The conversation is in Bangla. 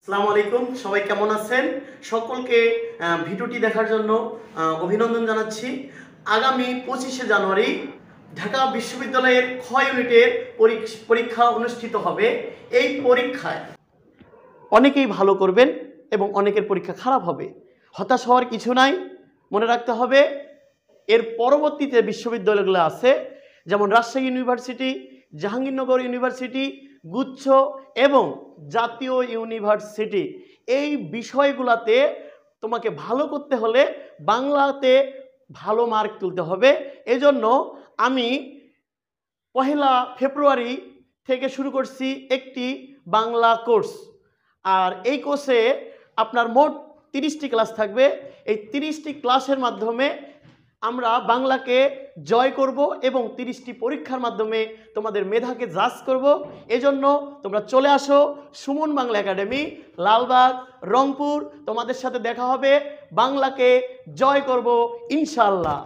আসসালামু আলাইকুম, সবাই কেমন আছেন? সকলকে ভিডিওটি দেখার জন্য অভিনন্দন জানাচ্ছি। আগামী 25শে জানুয়ারি ঢাকা বিশ্ববিদ্যালয়ের খ ইউনিটের পরীক্ষা অনুষ্ঠিত হবে। এই পরীক্ষায় অনেকেই ভালো করবেন এবং অনেকের পরীক্ষা খারাপ হবে। হতাশ হওয়ার কিছু নাই। মনে রাখতে হবে এর পরবর্তীতে বিশ্ববিদ্যালয়গুলো আছে, যেমন রাজশাহী ইউনিভার্সিটি, জাহাঙ্গীরনগর ইউনিভার্সিটি, গুচ্ছ এবং জাতীয় ইউনিভার্সিটি। এই বিষয়গুলোতে তোমাকে ভালো করতে হলে বাংলাতে ভালো মার্ক তুলতে হবে। এজন্য আমি 1 ফেব্রুয়ারি থেকে শুরু করছি একটি বাংলা কোর্স। আর এই কোর্সে আপনার মোট 30টি ক্লাস থাকবে। এই 30টি ক্লাসের মাধ্যমে আমরা বাংলাকে জয় করব এবং 30টি পরীক্ষার মাধ্যমে তোমাদের মেধাকে জাজ করব। এজন্য তোমরা চলে আসো সুমন বাংলা একাডেমি, লালবাগ, রংপুর। তোমাদের সাথে দেখা হবে। বাংলাকে জয় করব ইনশাআল্লাহ।